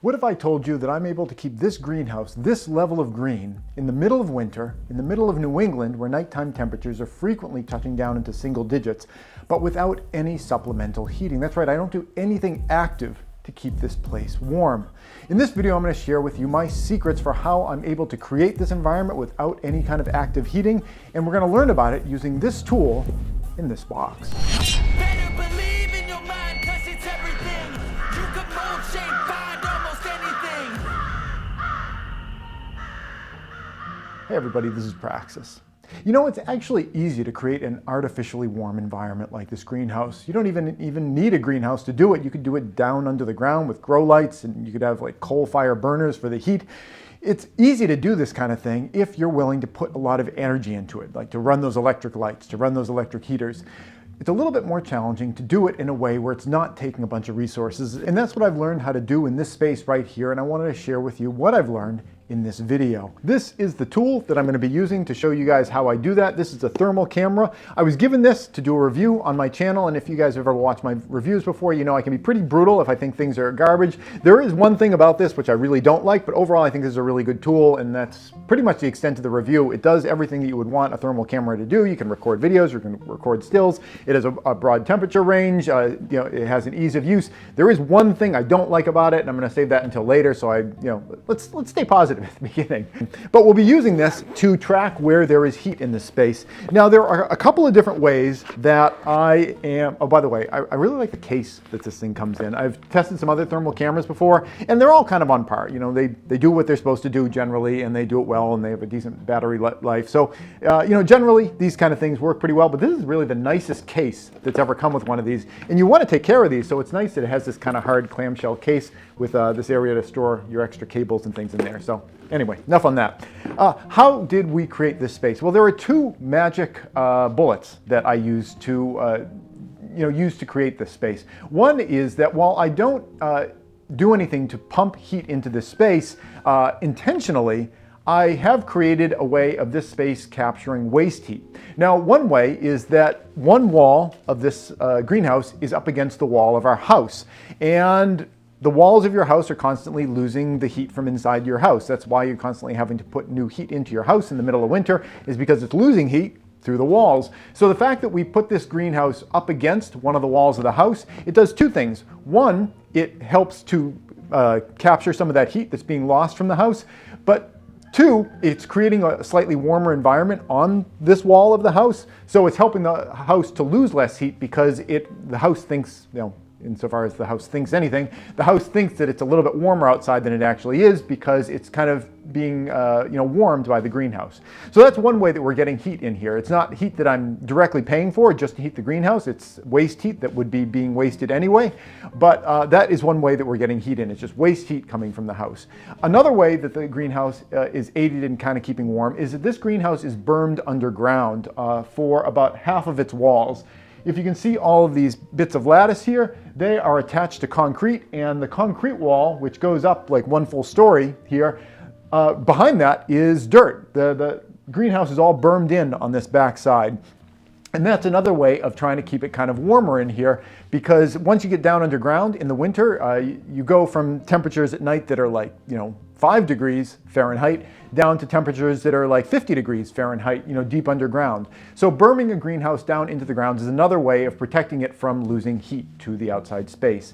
What if I told you that I'm able to keep this greenhouse, this level of green, in the middle of winter, in the middle of New England, where nighttime temperatures are frequently touching down into single digits, but without any supplemental heating? That's right, I don't do anything active to keep this place warm. In this video, I'm going to share with you my secrets for how I'm able to create this environment without any kind of active heating, and we're going to learn about it using this tool in this box. Hey everybody, this is Praxis. You know, it's actually easy to create an artificially warm environment like this greenhouse. You don't even need a greenhouse to do it. You could do it down under the ground with grow lights, and you could have like coal fire burners for the heat. It's easy to do this kind of thing if you're willing to put a lot of energy into it, like to run those electric lights, to run those electric heaters. It's a little bit more challenging to do it in a way where it's not taking a bunch of resources, and that's what I've learned how to do in this space right here, and I wanted to share with you what I've learned in this video. This is the tool that I'm going to be using to show you guys how I do that. This is a thermal camera. I was given this to do a review on my channel, and if you guys have ever watched my reviews before, you know I can be pretty brutal if I think things are garbage. There is one thing about this which I really don't like, but overall I think this is a really good tool, and that's pretty much the extent of the review. It does everything that you would want a thermal camera to do. You can record videos, you can record stills. It has a broad temperature range. It has an ease of use. There is one thing I don't like about it, and I'm going to save that until later, so let's stay positive at the beginning. But we'll be using this to track where there is heat in this space. Now, there are a couple of different ways that I am, oh, by the way, I really like the case that this thing comes in. I've tested some other thermal cameras before, and they're all kind of on par. You know, they do what they're supposed to do generally, and they do it well, and they have a decent battery life. So, generally, these kind of things work pretty well, but this is really the nicest case that's ever come with one of these. And you want to take care of these, so it's nice that it has this kind of hard clamshell case with this area to store your extra cables and things in there. So anyway, enough on that. How did we create this space? Well, there are two magic bullets that I use to create this space. One is that while I don't do anything to pump heat into this space intentionally, I have created a way of this space capturing waste heat. Now, one way is that one wall of this greenhouse is up against the wall of our house, and the walls of your house are constantly losing the heat from inside your house. That's why you're constantly having to put new heat into your house in the middle of winter, is because it's losing heat through the walls. So the fact that we put this greenhouse up against one of the walls of the house, it does two things. One, it helps to capture some of that heat that's being lost from the house, but two, it's creating a slightly warmer environment on this wall of the house. So it's helping the house to lose less heat because the house thinks, insofar as the house thinks anything, the house thinks that it's a little bit warmer outside than it actually is because it's kind of being warmed by the greenhouse. So that's one way that we're getting heat in here. It's not heat that I'm directly paying for just to heat the greenhouse. It's waste heat that would be being wasted anyway. But that is one way that we're getting heat in. It's just waste heat coming from the house. Another way that the greenhouse is aided in kind of keeping warm is that this greenhouse is burned underground for about half of its walls. If you can see all of these bits of lattice here, they are attached to concrete, and the concrete wall, which goes up like one full story here, behind that is dirt. The greenhouse is all burned in on this back side. And that's another way of trying to keep it kind of warmer in here, because once you get down underground in the winter, you go from temperatures at night that are like, 5 degrees Fahrenheit down to temperatures that are like 50 degrees Fahrenheit, deep underground. So burning a greenhouse down into the ground is another way of protecting it from losing heat to the outside space.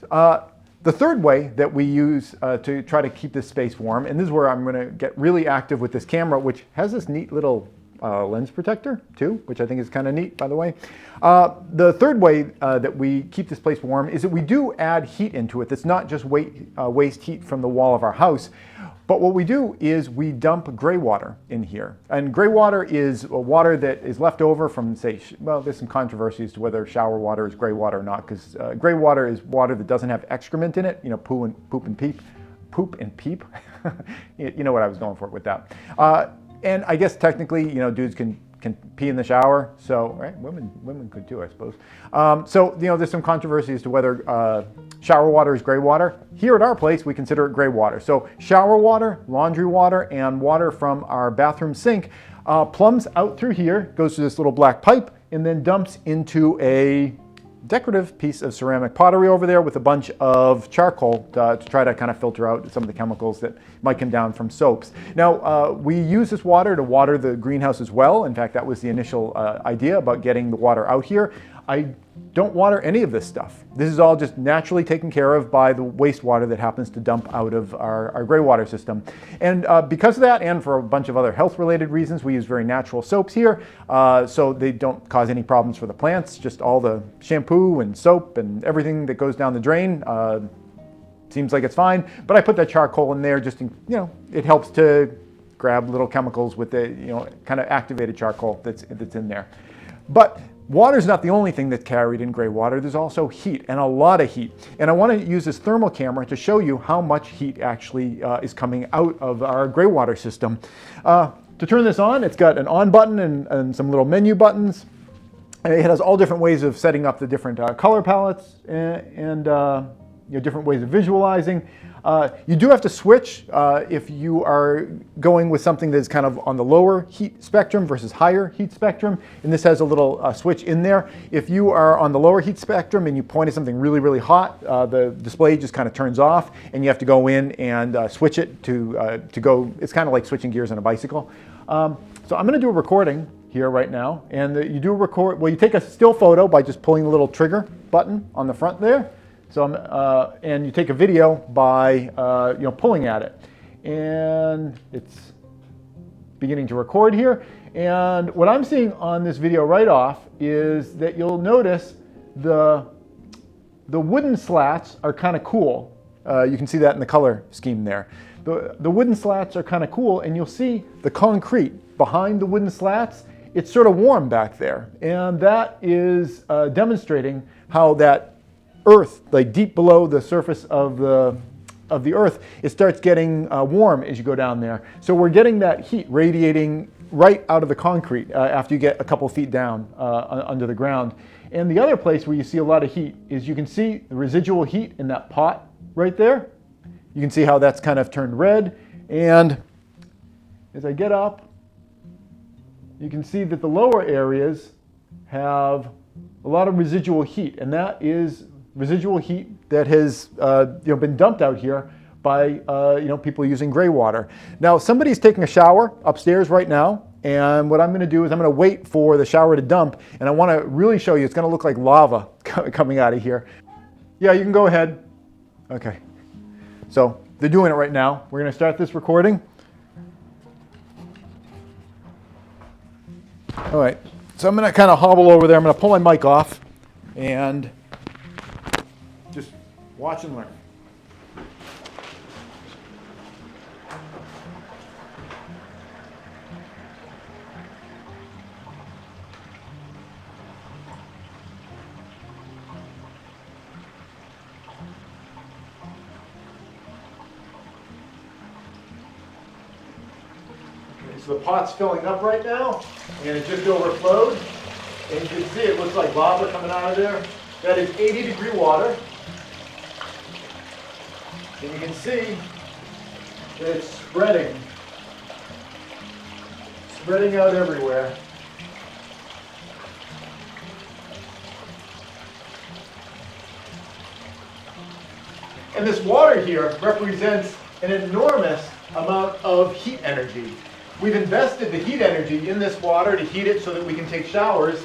The third way that we use to try to keep this space warm, and this is where I'm going to get really active with this camera, which has this neat little lens protector too, which I think is kind of neat, by the way. The third way that we keep this place warm is that we do add heat into it that's not just waste heat from the wall of our house, but what we do is we dump gray water in here. And gray water is water that is left over from, say, there's some controversy as to whether shower water is gray water or not, because gray water is water that doesn't have excrement in it, poop and peep. You know what I was going for with that. And I guess technically, dudes can pee in the shower. So, right, women could too, I suppose. There's some controversy as to whether shower water is gray water. Here at our place, we consider it gray water. So shower water, laundry water, and water from our bathroom sink plumbs out through here, goes through this little black pipe, and then dumps into a decorative piece of ceramic pottery over there with a bunch of charcoal to try to kind of filter out some of the chemicals that might come down from soaps. Now, we use this water to water the greenhouse as well. In fact, that was the initial idea about getting the water out here. I don't water any of this stuff. This is all just naturally taken care of by the wastewater that happens to dump out of our gray water system. And because of that, and for a bunch of other health-related reasons, we use very natural soaps here, so they don't cause any problems for the plants. Just all the shampoo and soap and everything that goes down the drain seems like it's fine. But I put that charcoal in there just, it helps to grab little chemicals with the, kind of activated charcoal that's in there. But water is not the only thing that's carried in gray water. There's also heat, and a lot of heat. And I want to use this thermal camera to show you how much heat actually is coming out of our gray water system. To turn this on, it's got an on button and some little menu buttons. It has all different ways of setting up the different color palettes and different ways of visualizing. You do have to switch if you are going with something that's kind of on the lower heat spectrum versus higher heat spectrum. And this has a little switch in there. If you are on the lower heat spectrum and you point at something really, really hot, the display just kind of turns off and you have to go in and switch it to go. It's kind of like switching gears on a bicycle. So I'm going to do a recording here right now. And you take a still photo by just pulling the little trigger button on the front there. So and you take a video by pulling at it, and it's beginning to record here. And what I'm seeing on this video right off is that you'll notice the wooden slats are kind of cool. You can see that in the color scheme there. The wooden slats are kind of cool, and you'll see the concrete behind the wooden slats. It's sort of warm back there, and that is demonstrating how that earth, like deep below the surface of the earth, it starts getting warm as you go down there. So we're getting that heat radiating right out of the concrete after you get a couple feet down under the ground. And the other place where you see a lot of heat is you can see the residual heat in that pot right there. You can see how that's kind of turned red. And as I get up, you can see that the lower areas have a lot of residual heat, and that is residual heat that has been dumped out here by people using gray water. Now, somebody's taking a shower upstairs right now, and what I'm going to do is I'm going to wait for the shower to dump, and I want to really show you. It's going to look like lava coming out of here. Yeah, you can go ahead. Okay. So they're doing it right now. We're going to start this recording. All right. So I'm going to kind of hobble over there. I'm going to pull my mic off and just watch and learn. Okay, so the pot's filling up right now, and it just overflowed. And you can see it looks like lava coming out of there. That is 80-degree water. And you can see that it's spreading out everywhere. And this water here represents an enormous amount of heat energy. We've invested the heat energy in this water to heat it so that we can take showers.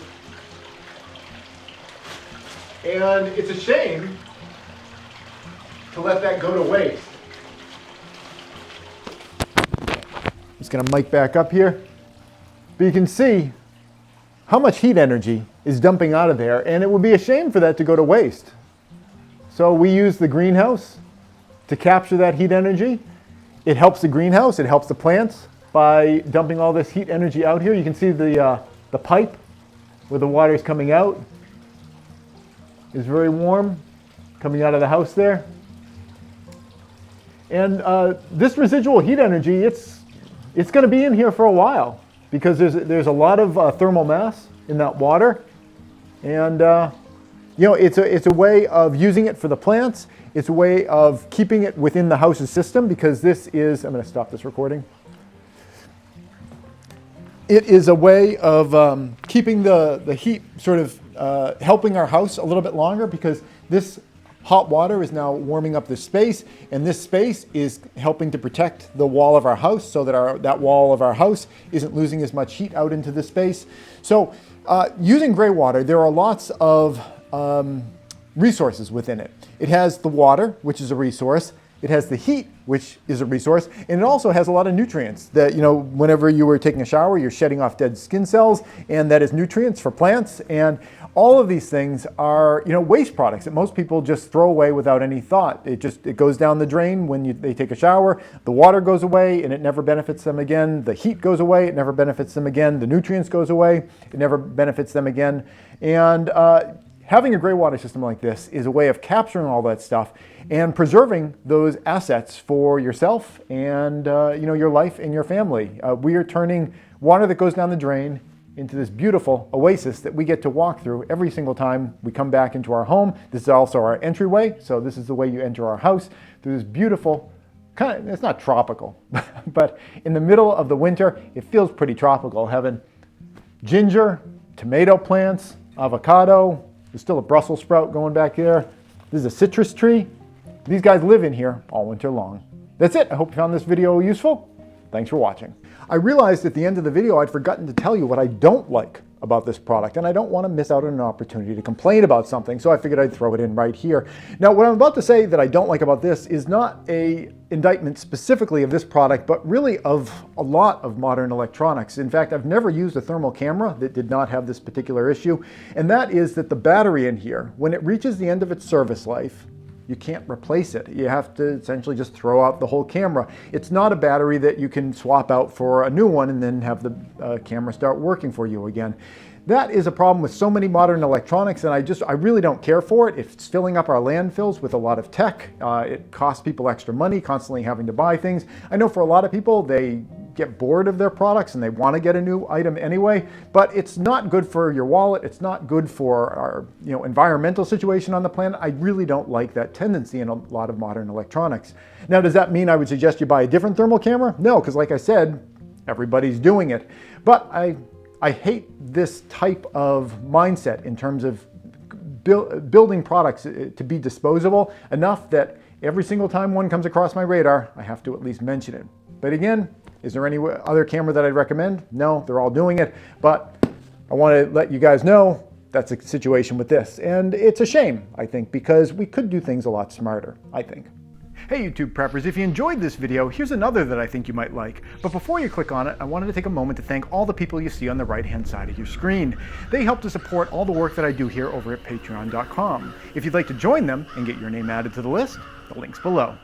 And it's a shame to let that go to waste. Just going to mic back up here. But you can see how much heat energy is dumping out of there, and it would be a shame for that to go to waste. So we use the greenhouse to capture that heat energy. It helps the greenhouse, it helps the plants by dumping all this heat energy out here. You can see the pipe where the water is coming out is very warm, coming out of the house there. And this residual heat energy, it's going to be in here for a while because there's a lot of thermal mass in that water, and it's a way of using it for the plants. It's a way of keeping it within the house's system because this is. I'm going to stop this recording. It is a way of keeping the heat sort of helping our house a little bit longer because this hot water is now warming up this space, and this space is helping to protect the wall of our house so that that wall of our house isn't losing as much heat out into the space. So using gray water, there are lots of resources within it. It has the water, which is a resource. It has the heat, which is a resource, and it also has a lot of nutrients that, whenever you were taking a shower, you're shedding off dead skin cells, and that is nutrients for plants. And all of these things are, waste products that most people just throw away without any thought. It goes down the drain when they take a shower. The water goes away, and it never benefits them again. The heat goes away, it never benefits them again. The nutrients goes away, it never benefits them again. And having a gray water system like this is a way of capturing all that stuff and preserving those assets for yourself and your life and your family. We are turning water that goes down the drain into this beautiful oasis that we get to walk through every single time we come back into our home. This is also our entryway, so this is the way you enter our house, through this beautiful, it's not tropical, but in the middle of the winter, it feels pretty tropical, having ginger, tomato plants, avocado. There's still a Brussels sprout going back there. This is a citrus tree. These guys live in here all winter long. That's it. I hope you found this video useful. Thanks for watching. I realized at the end of the video I'd forgotten to tell you what I don't like about this product, and I don't want to miss out on an opportunity to complain about something, so I figured I'd throw it in right here. Now, what I'm about to say that I don't like about this is not an indictment specifically of this product, but really of a lot of modern electronics. In fact, I've never used a thermal camera that did not have this particular issue, and that is that the battery in here, when it reaches the end of its service life, you can't replace it. You have to essentially just throw out the whole camera. It's not a battery that you can swap out for a new one and then have the camera start working for you again. That is a problem with so many modern electronics, and I really don't care for it. It's filling up our landfills with a lot of tech. It costs people extra money, constantly having to buy things. I know for a lot of people, they get bored of their products and they want to get a new item anyway, but it's not good for your wallet. It's not good for our environmental situation on the planet. I really don't like that tendency in a lot of modern electronics. Now, does that mean I would suggest you buy a different thermal camera? No, because like I said, everybody's doing it. But I hate this type of mindset in terms of building products to be disposable enough that every single time one comes across my radar, I have to at least mention it. But again, is there any other camera that I'd recommend? No, they're all doing it, but I want to let you guys know that's a situation with this. And it's a shame, I think, because we could do things a lot smarter, I think. Hey YouTube preppers, if you enjoyed this video, here's another that I think you might like. But before you click on it, I wanted to take a moment to thank all the people you see on the right-hand side of your screen. They help to support all the work that I do here over at patreon.com. If you'd like to join them and get your name added to the list, the link's below.